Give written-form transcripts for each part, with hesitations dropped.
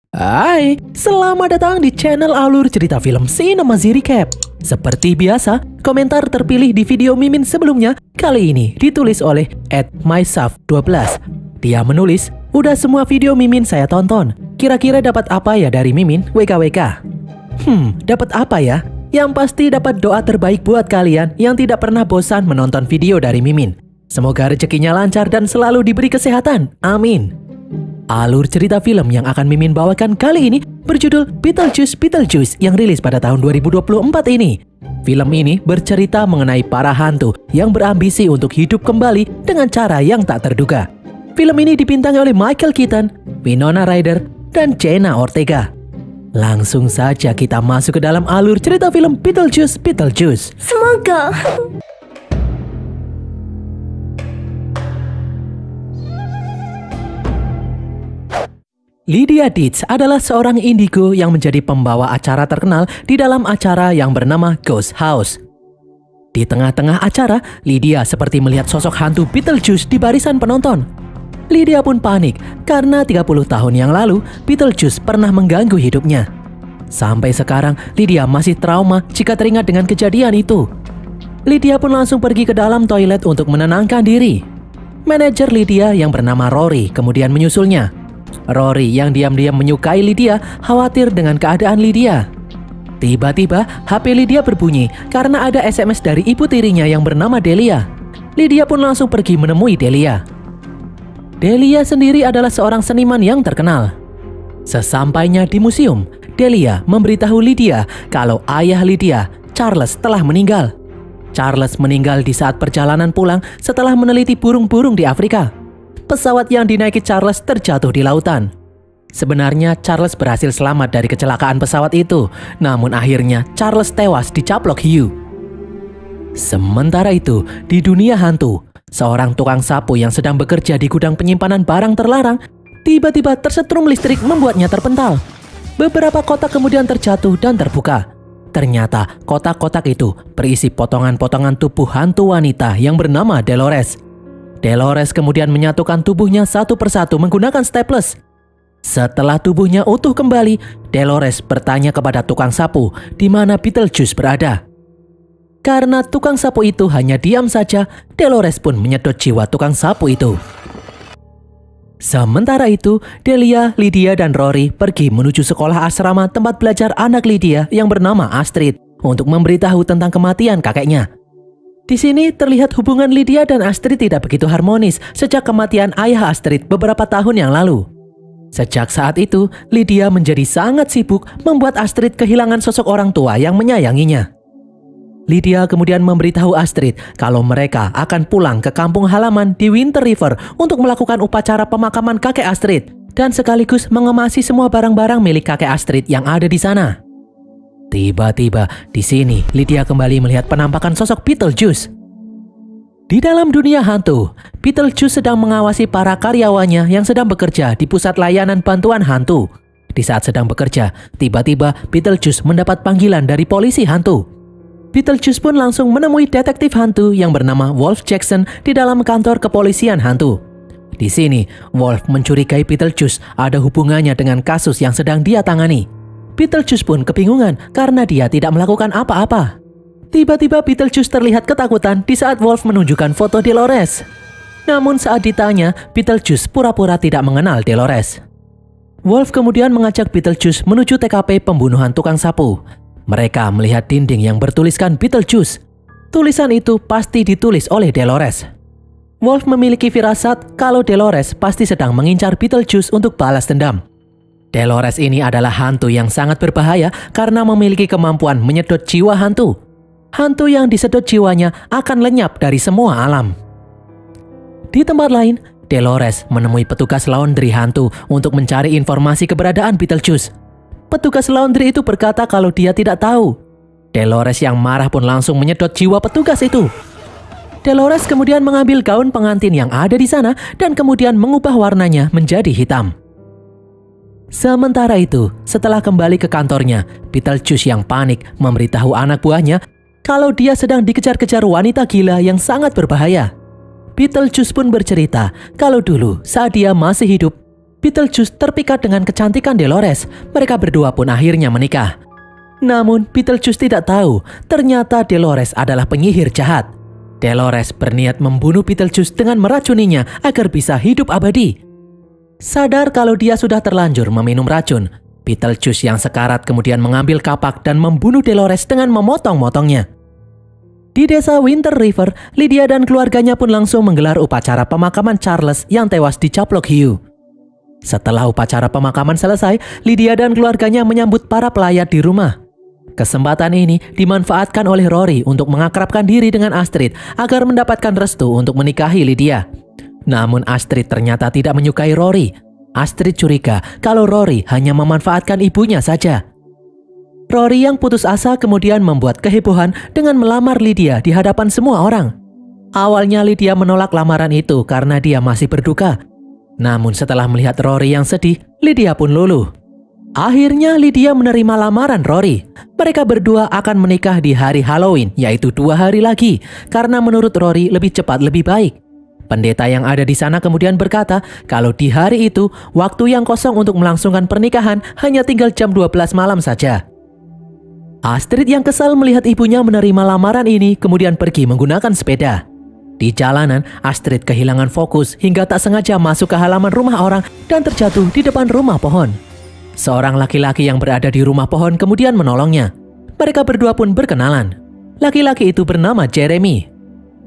Hai, selamat datang di channel Alur Cerita Film Cinema Recap. Seperti biasa, komentar terpilih di video Mimin sebelumnya kali ini ditulis oleh @mysaf12. Dia menulis, udah semua video Mimin saya tonton. Kira-kira dapat apa ya dari Mimin? WKWK. Dapat apa ya? Yang pasti dapat doa terbaik buat kalian yang tidak pernah bosan menonton video dari Mimin. Semoga rezekinya lancar dan selalu diberi kesehatan. Amin. Alur cerita film yang akan Mimin bawakan kali ini berjudul Beetlejuice yang rilis pada tahun 2024 ini. Film ini bercerita mengenai para hantu yang berambisi untuk hidup kembali dengan cara yang tak terduga. Film ini dibintangi oleh Michael Keaton, Winona Ryder, dan Jenna Ortega. Langsung saja kita masuk ke dalam alur cerita film Beetlejuice. Semoga. Lydia Deetz adalah seorang indigo yang menjadi pembawa acara terkenal di dalam acara yang bernama Ghost House. Di tengah-tengah acara, Lydia seperti melihat sosok hantu Beetlejuice di barisan penonton. Lydia pun panik karena 30 tahun yang lalu Beetlejuice pernah mengganggu hidupnya. Sampai sekarang, Lydia masih trauma jika teringat dengan kejadian itu. Lydia pun langsung pergi ke dalam toilet untuk menenangkan diri. Manajer Lydia yang bernama Rory kemudian menyusulnya. Rory yang diam-diam menyukai Lydia khawatir dengan keadaan Lydia. Tiba-tiba HP Lydia berbunyi karena ada SMS dari ibu tirinya yang bernama Delia. Lydia pun langsung pergi menemui Delia. Delia sendiri adalah seorang seniman yang terkenal. Sesampainya di museum, Delia memberitahu Lydia kalau ayah Lydia, Charles, telah meninggal. Charles meninggal di saat perjalanan pulang setelah meneliti burung-burung di Afrika. Pesawat yang dinaiki Charles terjatuh di lautan. Sebenarnya Charles berhasil selamat dari kecelakaan pesawat itu, namun akhirnya Charles tewas dicaplok hiu. Sementara itu, di dunia hantu, seorang tukang sapu yang sedang bekerja di gudang penyimpanan barang terlarang, tiba-tiba tersetrum listrik membuatnya terpental. Beberapa kotak kemudian terjatuh dan terbuka. Ternyata kotak-kotak itu berisi potongan-potongan tubuh hantu wanita yang bernama Dolores. Dolores kemudian menyatukan tubuhnya satu persatu menggunakan staples. Setelah tubuhnya utuh kembali, Dolores bertanya kepada tukang sapu di mana Beetlejuice berada. Karena tukang sapu itu hanya diam saja, Dolores pun menyedot jiwa tukang sapu itu. Sementara itu, Delia, Lydia, dan Rory pergi menuju sekolah asrama tempat belajar anak Lydia yang bernama Astrid untuk memberitahu tentang kematian kakeknya. Di sini terlihat hubungan Lydia dan Astrid tidak begitu harmonis sejak kematian ayah Astrid beberapa tahun yang lalu. Sejak saat itu, Lydia menjadi sangat sibuk membuat Astrid kehilangan sosok orang tua yang menyayanginya. Lydia kemudian memberitahu Astrid kalau mereka akan pulang ke kampung halaman di Winter River untuk melakukan upacara pemakaman kakek Astrid dan sekaligus mengemasi semua barang-barang milik kakek Astrid yang ada di sana. Tiba-tiba di sini Lydia kembali melihat penampakan sosok Beetlejuice. Di dalam dunia hantu, Beetlejuice sedang mengawasi para karyawannya yang sedang bekerja di pusat layanan bantuan hantu. Di saat sedang bekerja, tiba-tiba Beetlejuice mendapat panggilan dari polisi hantu. Beetlejuice pun langsung menemui detektif hantu yang bernama Wolf Jackson di dalam kantor kepolisian hantu. Di sini, Wolf mencurigai Beetlejuice ada hubungannya dengan kasus yang sedang dia tangani. Beetlejuice pun kebingungan karena dia tidak melakukan apa-apa. Tiba-tiba Beetlejuice terlihat ketakutan di saat Wolf menunjukkan foto Dolores. Namun saat ditanya, Beetlejuice pura-pura tidak mengenal Dolores. Wolf kemudian mengajak Beetlejuice menuju TKP pembunuhan tukang sapu. Mereka melihat dinding yang bertuliskan Beetlejuice. Tulisan itu pasti ditulis oleh Dolores. Wolf memiliki firasat kalau Dolores pasti sedang mengincar Beetlejuice untuk balas dendam. Dolores ini adalah hantu yang sangat berbahaya karena memiliki kemampuan menyedot jiwa hantu. Hantu yang disedot jiwanya akan lenyap dari semua alam. Di tempat lain, Dolores menemui petugas laundry hantu untuk mencari informasi keberadaan Beetlejuice. Petugas laundry itu berkata kalau dia tidak tahu. Dolores yang marah pun langsung menyedot jiwa petugas itu. Dolores kemudian mengambil gaun pengantin yang ada di sana dan kemudian mengubah warnanya menjadi hitam. Sementara itu, setelah kembali ke kantornya, Beetlejuice yang panik memberitahu anak buahnya kalau dia sedang dikejar-kejar wanita gila yang sangat berbahaya. Beetlejuice pun bercerita kalau dulu saat dia masih hidup, Beetlejuice terpikat dengan kecantikan Dolores. Mereka berdua pun akhirnya menikah. Namun Beetlejuice tidak tahu, ternyata Dolores adalah penyihir jahat. Dolores berniat membunuh Beetlejuice dengan meracuninya agar bisa hidup abadi. Sadar kalau dia sudah terlanjur meminum racun, Beetlejuice yang sekarat kemudian mengambil kapak dan membunuh Dolores dengan memotong-motongnya. Di desa Winter River, Lydia dan keluarganya pun langsung menggelar upacara pemakaman Charles yang tewas dicaplok hiu. Setelah upacara pemakaman selesai, Lydia dan keluarganya menyambut para pelayat di rumah. Kesempatan ini dimanfaatkan oleh Rory untuk mengakrabkan diri dengan Astrid agar mendapatkan restu untuk menikahi Lydia. Namun Astrid ternyata tidak menyukai Rory. Astrid curiga kalau Rory hanya memanfaatkan ibunya saja. Rory yang putus asa kemudian membuat kehebohan dengan melamar Lydia di hadapan semua orang. Awalnya Lydia menolak lamaran itu karena dia masih berduka. Namun setelah melihat Rory yang sedih, Lydia pun luluh. Akhirnya Lydia menerima lamaran Rory. Mereka berdua akan menikah di hari Halloween, yaitu 2 hari lagi, karena menurut Rory lebih cepat lebih baik. Pendeta yang ada di sana kemudian berkata kalau di hari itu, waktu yang kosong untuk melangsungkan pernikahan hanya tinggal jam 12 malam saja. Astrid yang kesal melihat ibunya menerima lamaran ini kemudian pergi menggunakan sepeda. Di jalanan, Astrid kehilangan fokus hingga tak sengaja masuk ke halaman rumah orang dan terjatuh di depan rumah pohon. Seorang laki-laki yang berada di rumah pohon kemudian menolongnya. Mereka berdua pun berkenalan. Laki-laki itu bernama Jeremy.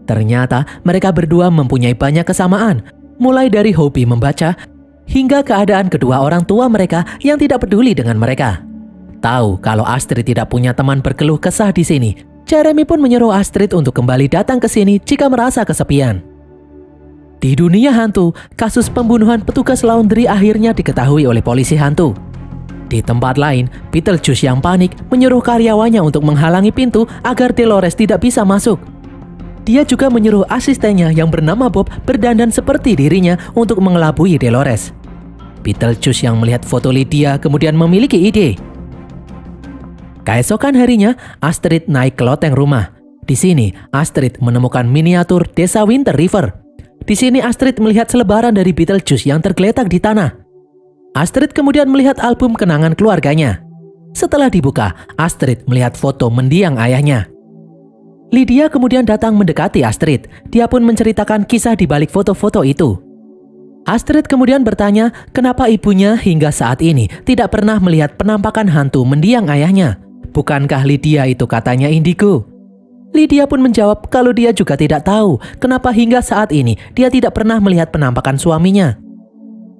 Ternyata mereka berdua mempunyai banyak kesamaan, mulai dari hobi membaca hingga keadaan kedua orang tua mereka yang tidak peduli dengan mereka. Tahu kalau Astrid tidak punya teman berkeluh kesah di sini, Jeremy pun menyuruh Astrid untuk kembali datang ke sini jika merasa kesepian. Di dunia hantu, kasus pembunuhan petugas laundry akhirnya diketahui oleh polisi hantu. Di tempat lain, Beetlejuice yang panik menyuruh karyawannya untuk menghalangi pintu agar Dolores tidak bisa masuk. Dia juga menyuruh asistennya yang bernama Bob berdandan seperti dirinya untuk mengelabui Dolores. Beetlejuice yang melihat foto Lydia kemudian memiliki ide. Keesokan harinya, Astrid naik ke loteng rumah. Di sini, Astrid menemukan miniatur desa Winter River. Di sini Astrid melihat selebaran dari Beetlejuice yang tergeletak di tanah. Astrid kemudian melihat album kenangan keluarganya. Setelah dibuka, Astrid melihat foto mendiang ayahnya. Lydia kemudian datang mendekati Astrid. Dia pun menceritakan kisah di balik foto-foto itu. Astrid kemudian bertanya kenapa ibunya hingga saat ini tidak pernah melihat penampakan hantu mendiang ayahnya. Bukankah Lydia itu katanya indigo? Lydia pun menjawab kalau dia juga tidak tahu kenapa hingga saat ini dia tidak pernah melihat penampakan suaminya.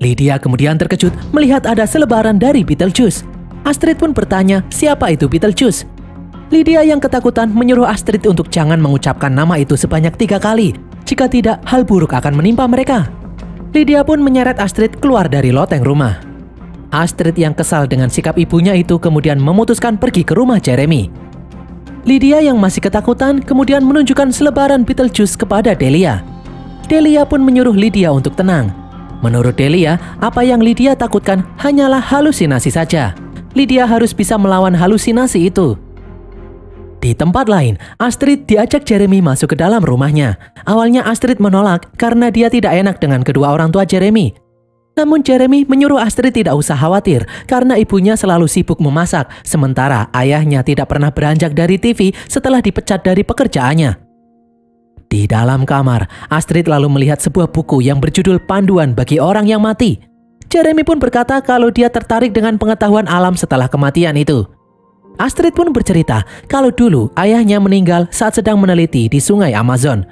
Lydia kemudian terkejut melihat ada selebaran dari Beetlejuice. Astrid pun bertanya siapa itu Beetlejuice. Lydia yang ketakutan menyuruh Astrid untuk jangan mengucapkan nama itu sebanyak 3 kali. Jika tidak, hal buruk akan menimpa mereka. Lydia pun menyeret Astrid keluar dari loteng rumah. Astrid yang kesal dengan sikap ibunya itu kemudian memutuskan pergi ke rumah Jeremy. Lydia yang masih ketakutan kemudian menunjukkan selebaran Beetlejuice kepada Delia. Delia pun menyuruh Lydia untuk tenang. Menurut Delia, apa yang Lydia takutkan hanyalah halusinasi saja. Lydia harus bisa melawan halusinasi itu. Di tempat lain, Astrid diajak Jeremy masuk ke dalam rumahnya. Awalnya Astrid menolak karena dia tidak enak dengan kedua orang tua Jeremy. Namun Jeremy menyuruh Astrid tidak usah khawatir karena ibunya selalu sibuk memasak, sementara ayahnya tidak pernah beranjak dari TV setelah dipecat dari pekerjaannya. Di dalam kamar, Astrid lalu melihat sebuah buku yang berjudul Panduan Bagi Orang Yang Mati. Jeremy pun berkata kalau dia tertarik dengan pengetahuan alam setelah kematian itu. Astrid pun bercerita kalau dulu ayahnya meninggal saat sedang meneliti di sungai Amazon.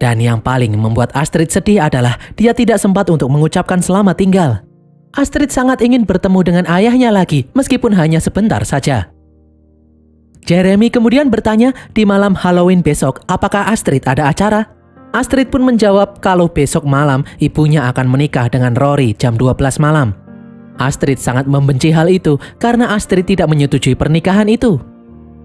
Dan yang paling membuat Astrid sedih adalah dia tidak sempat untuk mengucapkan selamat tinggal. Astrid sangat ingin bertemu dengan ayahnya lagi meskipun hanya sebentar saja. Jeremy kemudian bertanya di malam Halloween besok apakah Astrid ada acara. Astrid pun menjawab kalau besok malam ibunya akan menikah dengan Rory jam 12 malam. Astrid sangat membenci hal itu karena Astrid tidak menyetujui pernikahan itu.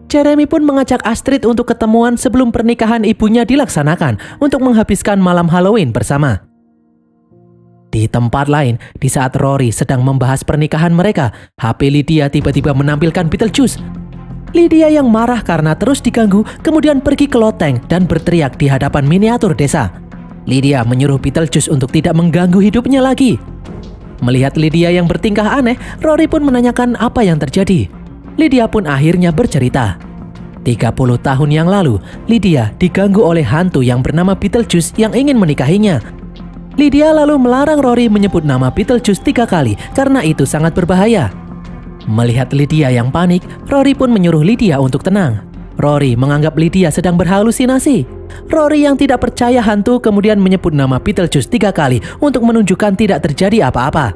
Jeremy pun mengajak Astrid untuk ketemuan sebelum pernikahan ibunya dilaksanakan untuk menghabiskan malam Halloween bersama. Di tempat lain, di saat Rory sedang membahas pernikahan mereka, HP Lydia tiba-tiba menampilkan Beetlejuice. Lydia yang marah karena terus diganggu kemudian pergi ke loteng dan berteriak di hadapan miniatur desa. Lydia menyuruh Beetlejuice untuk tidak mengganggu hidupnya lagi. Melihat Lydia yang bertingkah aneh, Rory pun menanyakan apa yang terjadi. Lydia pun akhirnya bercerita. 30 tahun yang lalu, Lydia diganggu oleh hantu yang bernama Beetlejuice yang ingin menikahinya. Lydia lalu melarang Rory menyebut nama Beetlejuice 3 kali karena itu sangat berbahaya. Melihat Lydia yang panik, Rory pun menyuruh Lydia untuk tenang. Rory menganggap Lydia sedang berhalusinasi. Rory yang tidak percaya hantu kemudian menyebut nama Beetlejuice 3 kali untuk menunjukkan tidak terjadi apa-apa.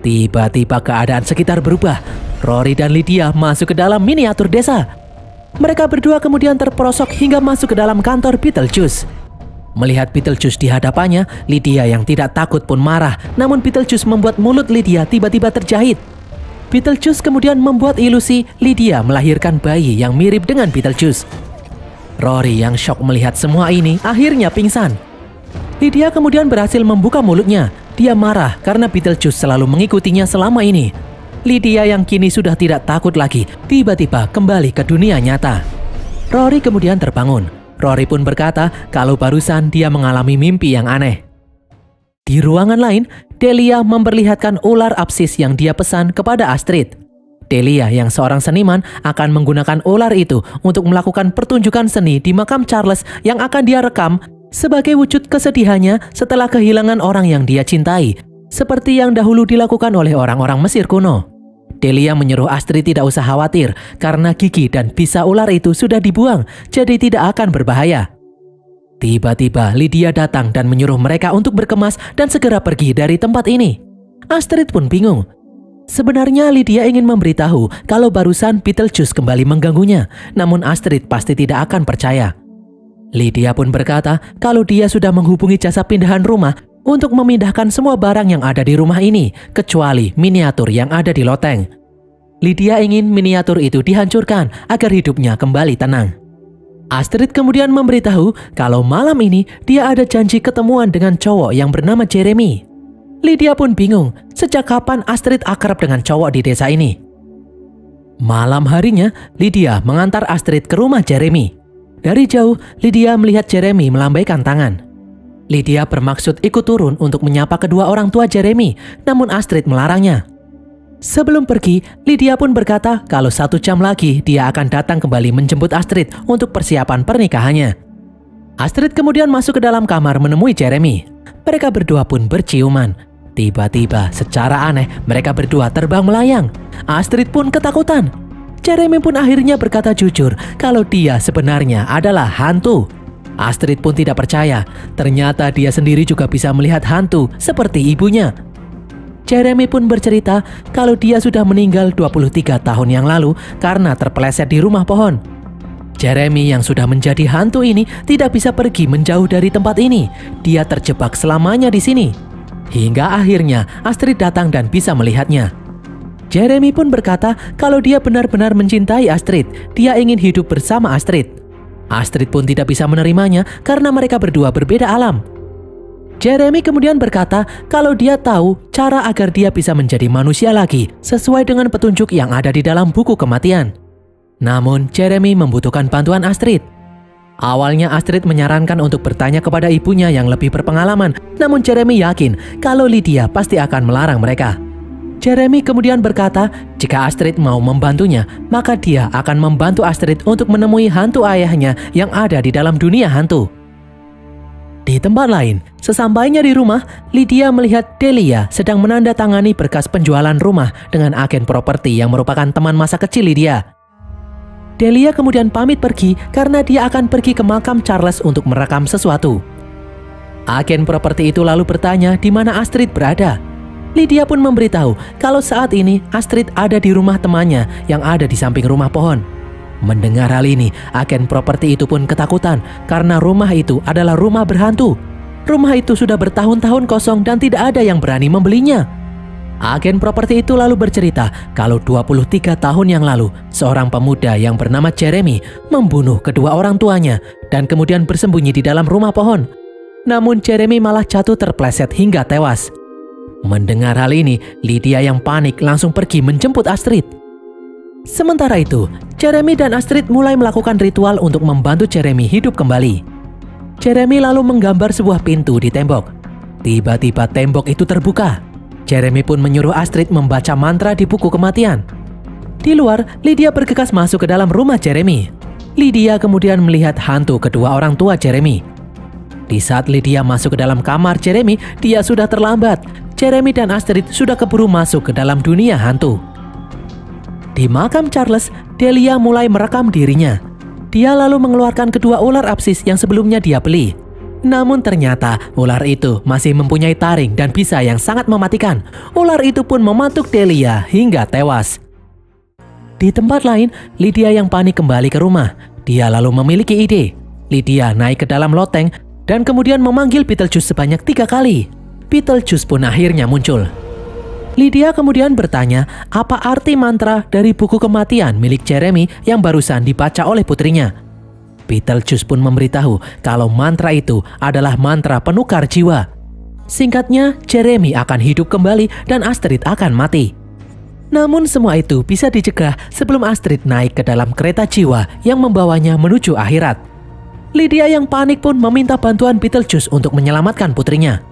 Tiba-tiba keadaan sekitar berubah. Rory dan Lydia masuk ke dalam miniatur desa. Mereka berdua kemudian terperosok hingga masuk ke dalam kantor Beetlejuice. Melihat Beetlejuice di hadapannya, Lydia yang tidak takut pun marah. Namun Beetlejuice membuat mulut Lydia tiba-tiba terjahit. Beetlejuice kemudian membuat ilusi Lydia melahirkan bayi yang mirip dengan Beetlejuice. Rory yang shock melihat semua ini akhirnya pingsan. Lydia kemudian berhasil membuka mulutnya. Dia marah karena Beetlejuice selalu mengikutinya selama ini. Lydia yang kini sudah tidak takut lagi, tiba-tiba kembali ke dunia nyata. Rory kemudian terbangun. Rory pun berkata kalau barusan dia mengalami mimpi yang aneh. Di ruangan lain, Delia memperlihatkan ular absis yang dia pesan kepada Astrid. Delia yang seorang seniman akan menggunakan ular itu untuk melakukan pertunjukan seni di makam Charles yang akan dia rekam sebagai wujud kesedihannya setelah kehilangan orang yang dia cintai, seperti yang dahulu dilakukan oleh orang-orang Mesir kuno. Delia menyuruh Astrid tidak usah khawatir karena gigi dan bisa ular itu sudah dibuang, jadi tidak akan berbahaya. Tiba-tiba Lydia datang dan menyuruh mereka untuk berkemas dan segera pergi dari tempat ini. Astrid pun bingung. Sebenarnya Lydia ingin memberitahu kalau barusan Beetlejuice kembali mengganggunya, namun Astrid pasti tidak akan percaya. Lydia pun berkata kalau dia sudah menghubungi jasa pindahan rumah untuk memindahkan semua barang yang ada di rumah ini, kecuali miniatur yang ada di loteng. Lydia ingin miniatur itu dihancurkan agar hidupnya kembali tenang. Astrid kemudian memberitahu kalau malam ini dia ada janji ketemuan dengan cowok yang bernama Jeremy. Lydia pun bingung, sejak kapan Astrid akrab dengan cowok di desa ini. Malam harinya, Lydia mengantar Astrid ke rumah Jeremy. Dari jauh, Lydia melihat Jeremy melambaikan tangan. Lydia bermaksud ikut turun untuk menyapa kedua orang tua Jeremy, namun Astrid melarangnya. Sebelum pergi, Lydia pun berkata kalau 1 jam lagi dia akan datang kembali menjemput Astrid untuk persiapan pernikahannya. Astrid kemudian masuk ke dalam kamar menemui Jeremy. Mereka berdua pun berciuman. Tiba-tiba secara aneh mereka berdua terbang melayang. Astrid pun ketakutan. Jeremy pun akhirnya berkata jujur kalau dia sebenarnya adalah hantu. Astrid pun tidak percaya, ternyata dia sendiri juga bisa melihat hantu seperti ibunya. Jeremy pun bercerita kalau dia sudah meninggal 23 tahun yang lalu karena terpeleset di rumah pohon. Jeremy yang sudah menjadi hantu ini tidak bisa pergi menjauh dari tempat ini. Dia terjebak selamanya di sini. Hingga akhirnya Astrid datang dan bisa melihatnya. Jeremy pun berkata kalau dia benar-benar mencintai Astrid. Dia ingin hidup bersama Astrid. Astrid pun tidak bisa menerimanya karena mereka berdua berbeda alam. Jeremy kemudian berkata kalau dia tahu cara agar dia bisa menjadi manusia lagi sesuai dengan petunjuk yang ada di dalam buku kematian. Namun Jeremy membutuhkan bantuan Astrid. Awalnya Astrid menyarankan untuk bertanya kepada ibunya yang lebih berpengalaman, namun Jeremy yakin kalau Lydia pasti akan melarang mereka. Jeremy kemudian berkata jika Astrid mau membantunya, maka dia akan membantu Astrid untuk menemui hantu ayahnya yang ada di dalam dunia hantu. Di tempat lain, sesampainya di rumah, Lydia melihat Delia sedang menandatangani berkas penjualan rumah dengan agen properti yang merupakan teman masa kecil Lydia. Delia kemudian pamit pergi karena dia akan pergi ke makam Charles untuk merekam sesuatu. Agen properti itu lalu bertanya di mana Astrid berada. Lydia pun memberitahu kalau saat ini Astrid ada di rumah temannya yang ada di samping rumah pohon. Mendengar hal ini, agen properti itu pun ketakutan karena rumah itu adalah rumah berhantu. Rumah itu sudah bertahun-tahun kosong dan tidak ada yang berani membelinya. Agen properti itu lalu bercerita kalau 23 tahun yang lalu, seorang pemuda yang bernama Jeremy membunuh kedua orang tuanya dan kemudian bersembunyi di dalam rumah pohon. Namun Jeremy malah jatuh terpleset hingga tewas. Mendengar hal ini, Lydia yang panik langsung pergi menjemput Astrid. Sementara itu, Jeremy dan Astrid mulai melakukan ritual untuk membantu Jeremy hidup kembali. Jeremy lalu menggambar sebuah pintu di tembok. Tiba-tiba tembok itu terbuka. Jeremy pun menyuruh Astrid membaca mantra di buku kematian. Di luar, Lydia bergegas masuk ke dalam rumah Jeremy. Lydia kemudian melihat hantu kedua orang tua Jeremy. Di saat Lydia masuk ke dalam kamar Jeremy, dia sudah terlambat. Jeremy dan Astrid sudah keburu masuk ke dalam dunia hantu. Di makam Charles, Delia mulai merekam dirinya. Dia lalu mengeluarkan kedua ular absis yang sebelumnya dia beli. Namun ternyata ular itu masih mempunyai taring dan bisa yang sangat mematikan. Ular itu pun mematuk Delia hingga tewas. Di tempat lain, Lydia yang panik kembali ke rumah. Dia lalu memiliki ide. Lydia naik ke dalam loteng dan kemudian memanggil Beetlejuice sebanyak 3 kali. Beetlejuice pun akhirnya muncul. Lydia kemudian bertanya apa arti mantra dari buku kematian milik Jeremy yang barusan dibaca oleh putrinya. Beetlejuice pun memberitahu kalau mantra itu adalah mantra penukar jiwa. Singkatnya, Jeremy akan hidup kembali dan Astrid akan mati. Namun semua itu bisa dicegah sebelum Astrid naik ke dalam kereta jiwa yang membawanya menuju akhirat. Lydia yang panik pun meminta bantuan Beetlejuice untuk menyelamatkan putrinya.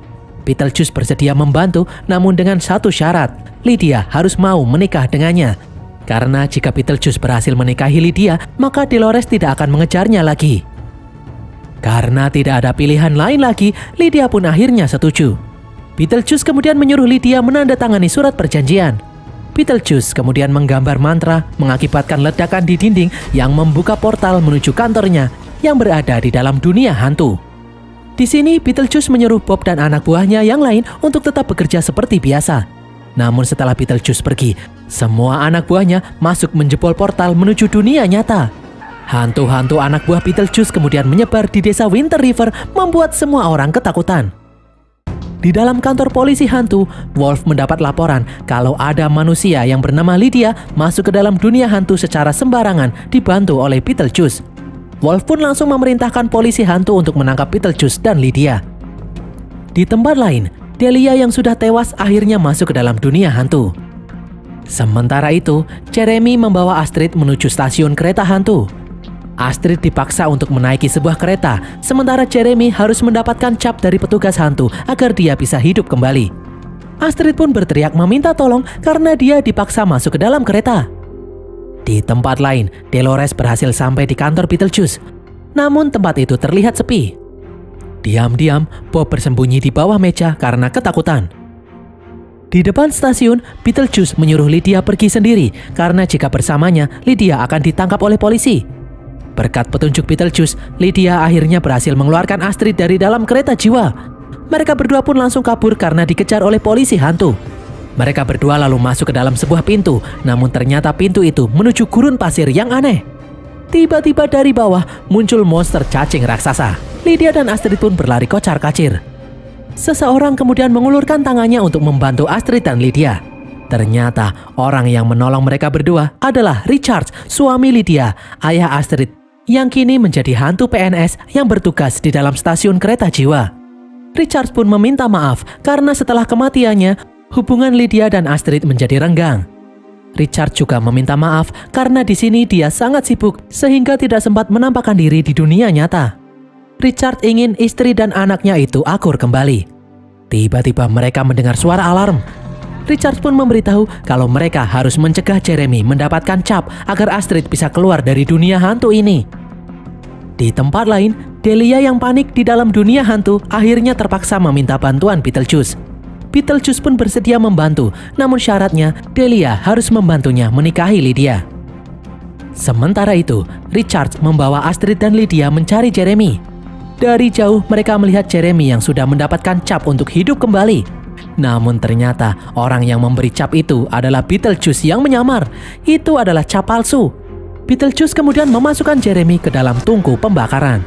Beetlejuice bersedia membantu, namun dengan satu syarat, Lydia harus mau menikah dengannya. Karena jika Beetlejuice berhasil menikahi Lydia, maka Dolores tidak akan mengejarnya lagi. Karena tidak ada pilihan lain lagi, Lydia pun akhirnya setuju. Beetlejuice kemudian menyuruh Lydia menandatangani surat perjanjian. Beetlejuice kemudian menggambar mantra mengakibatkan ledakan di dinding yang membuka portal menuju kantornya yang berada di dalam dunia hantu. Di sini Beetlejuice menyuruh Bob dan anak buahnya yang lain untuk tetap bekerja seperti biasa. Namun setelah Beetlejuice pergi, semua anak buahnya masuk menjebol portal menuju dunia nyata. Hantu-hantu anak buah Beetlejuice kemudian menyebar di desa Winter River, membuat semua orang ketakutan. Di dalam kantor polisi hantu, Wolf mendapat laporan kalau ada manusia yang bernama Lydia masuk ke dalam dunia hantu secara sembarangan dibantu oleh Beetlejuice. Wolf pun langsung memerintahkan polisi hantu untuk menangkap Beetlejuice dan Lydia. Di tempat lain, Delia yang sudah tewas akhirnya masuk ke dalam dunia hantu. Sementara itu, Jeremy membawa Astrid menuju stasiun kereta hantu. Astrid dipaksa untuk menaiki sebuah kereta, sementara Jeremy harus mendapatkan cap dari petugas hantu agar dia bisa hidup kembali. Astrid pun berteriak meminta tolong karena dia dipaksa masuk ke dalam kereta. Di tempat lain, Dolores berhasil sampai di kantor Beetlejuice. Namun tempat itu terlihat sepi. Diam-diam, Bob bersembunyi di bawah meja karena ketakutan. Di depan stasiun, Beetlejuice menyuruh Lydia pergi sendiri karena jika bersamanya, Lydia akan ditangkap oleh polisi. Berkat petunjuk Beetlejuice, Lydia akhirnya berhasil mengeluarkan Astrid dari dalam kereta jiwa. Mereka berdua pun langsung kabur karena dikejar oleh polisi hantu. Mereka berdua lalu masuk ke dalam sebuah pintu, namun ternyata pintu itu menuju gurun pasir yang aneh. Tiba-tiba dari bawah muncul monster cacing raksasa. Lydia dan Astrid pun berlari kocar-kacir. Seseorang kemudian mengulurkan tangannya untuk membantu Astrid dan Lydia. Ternyata orang yang menolong mereka berdua adalah Richard, suami Lydia, ayah Astrid, yang kini menjadi hantu PNS yang bertugas di dalam stasiun kereta jiwa. Richard pun meminta maaf karena setelah kematiannya, hubungan Lydia dan Astrid menjadi renggang. Richard juga meminta maaf karena di sini dia sangat sibuk sehingga tidak sempat menampakkan diri di dunia nyata. Richard ingin istri dan anaknya itu akur kembali. Tiba-tiba mereka mendengar suara alarm. Richard pun memberitahu kalau mereka harus mencegah Jeremy mendapatkan cap agar Astrid bisa keluar dari dunia hantu ini. Di tempat lain, Delia yang panik di dalam dunia hantu akhirnya terpaksa meminta bantuan Beetlejuice. Beetlejuice pun bersedia membantu, namun syaratnya Delia harus membantunya menikahi Lydia. Sementara itu, Richard membawa Astrid dan Lydia mencari Jeremy. Dari jauh mereka melihat Jeremy yang sudah mendapatkan cap untuk hidup kembali. Namun ternyata orang yang memberi cap itu adalah Beetlejuice yang menyamar. Itu adalah cap palsu. Beetlejuice kemudian memasukkan Jeremy ke dalam tungku pembakaran.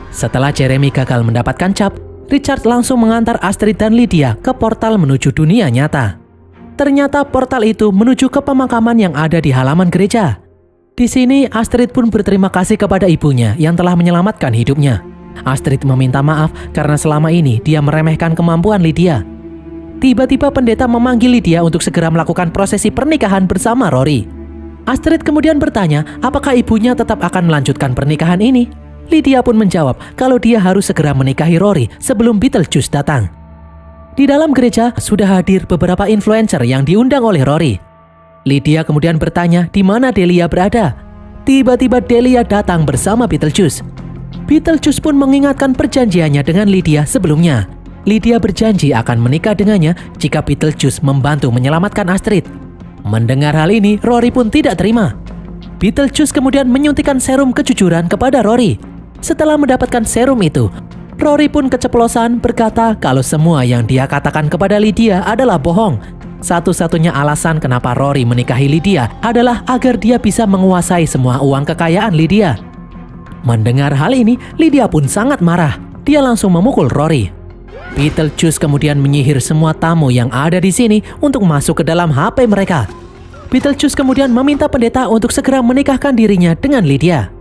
Setelah Jeremy gagal mendapatkan cap, Richard langsung mengantar Astrid dan Lydia ke portal menuju dunia nyata. Ternyata portal itu menuju ke pemakaman yang ada di halaman gereja. Di sini Astrid pun berterima kasih kepada ibunya yang telah menyelamatkan hidupnya. Astrid meminta maaf karena selama ini dia meremehkan kemampuan Lydia. Tiba-tiba pendeta memanggil Lydia untuk segera melakukan prosesi pernikahan bersama Rory. Astrid kemudian bertanya apakah ibunya tetap akan melanjutkan pernikahan ini. Lydia pun menjawab kalau dia harus segera menikahi Rory sebelum Beetlejuice datang. Di dalam gereja sudah hadir beberapa influencer yang diundang oleh Rory. Lydia kemudian bertanya di mana Delia berada. Tiba-tiba Delia datang bersama Beetlejuice. Beetlejuice pun mengingatkan perjanjiannya dengan Lydia sebelumnya. Lydia berjanji akan menikah dengannya jika Beetlejuice membantu menyelamatkan Astrid. Mendengar hal ini, Rory pun tidak terima. Beetlejuice kemudian menyuntikkan serum kejujuran kepada Rory. Setelah mendapatkan serum itu, Rory pun keceplosan berkata kalau semua yang dia katakan kepada Lydia adalah bohong. Satu-satunya alasan kenapa Rory menikahi Lydia adalah agar dia bisa menguasai semua uang kekayaan Lydia. Mendengar hal ini, Lydia pun sangat marah. Dia langsung memukul Rory. Beetlejuice kemudian menyihir semua tamu yang ada di sini untuk masuk ke dalam HP mereka. Beetlejuice kemudian meminta pendeta untuk segera menikahkan dirinya dengan Lydia.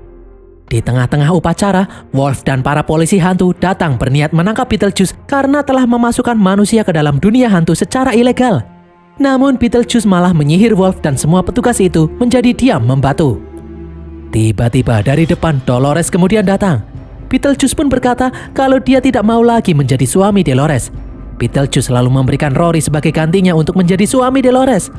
Di tengah-tengah upacara, Wolf dan para polisi hantu datang berniat menangkap Beetlejuice karena telah memasukkan manusia ke dalam dunia hantu secara ilegal. Namun Beetlejuice malah menyihir Wolf dan semua petugas itu menjadi diam membatu. Tiba-tiba dari depan Dolores kemudian datang. Beetlejuice pun berkata kalau dia tidak mau lagi menjadi suami Dolores. Beetlejuice lalu memberikan Rory sebagai gantinya untuk menjadi suami Dolores.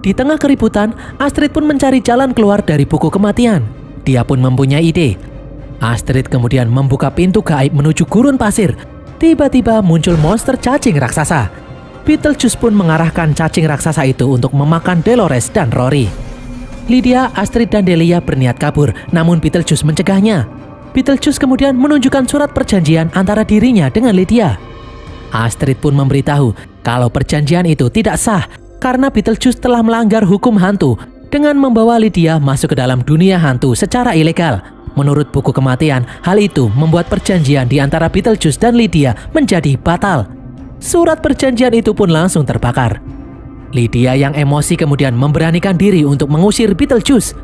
Di tengah keributan, Astrid pun mencari jalan keluar dari buku kematian. Dia pun mempunyai ide. Astrid kemudian membuka pintu gaib menuju gurun pasir. Tiba-tiba muncul monster cacing raksasa. Beetlejuice pun mengarahkan cacing raksasa itu untuk memakan Dolores dan Rory. Lydia, Astrid, dan Delia berniat kabur, namun Beetlejuice mencegahnya. Beetlejuice kemudian menunjukkan surat perjanjian antara dirinya dengan Lydia. Astrid pun memberitahu kalau perjanjian itu tidak sah karena Beetlejuice telah melanggar hukum hantu dengan membawa Lydia masuk ke dalam dunia hantu secara ilegal. Menurut buku kematian, hal itu membuat perjanjian di antara Beetlejuice dan Lydia menjadi batal. Surat perjanjian itu pun langsung terbakar. Lydia yang emosi kemudian memberanikan diri untuk mengusir Beetlejuice.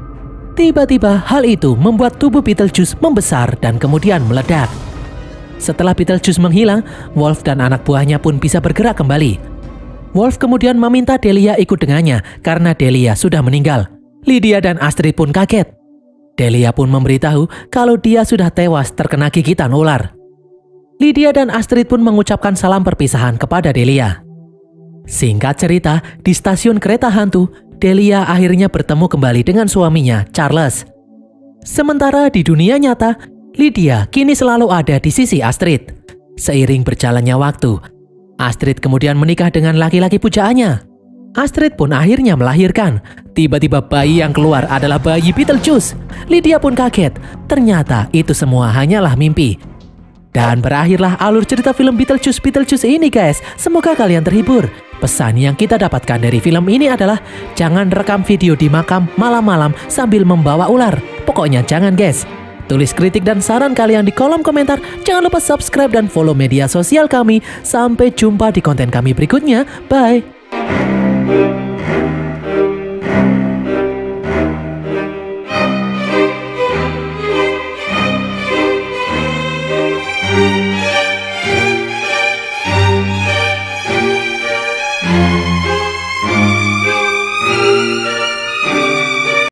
Tiba-tiba hal itu membuat tubuh Beetlejuice membesar dan kemudian meledak. Setelah Beetlejuice menghilang, Wolf dan anak buahnya pun bisa bergerak kembali. Wolf kemudian meminta Delia ikut dengannya karena Delia sudah meninggal. Lydia dan Astrid pun kaget. Delia pun memberitahu kalau dia sudah tewas terkena gigitan ular. Lydia dan Astrid pun mengucapkan salam perpisahan kepada Delia. Singkat cerita, di stasiun kereta hantu, Delia akhirnya bertemu kembali dengan suaminya, Charles. Sementara di dunia nyata, Lydia kini selalu ada di sisi Astrid. Seiring berjalannya waktu, Astrid kemudian menikah dengan laki-laki pujaannya. Astrid pun akhirnya melahirkan. Tiba-tiba bayi yang keluar adalah bayi Beetlejuice. Lydia pun kaget. Ternyata itu semua hanyalah mimpi. Dan berakhirlah alur cerita film Beetlejuice ini guys. Semoga kalian terhibur. Pesan yang kita dapatkan dari film ini adalah jangan rekam video di makam malam-malam sambil membawa ular. Pokoknya jangan guys. Tulis kritik dan saran kalian di kolom komentar. Jangan lupa subscribe dan follow media sosial kami. Sampai jumpa di konten kami berikutnya. Bye.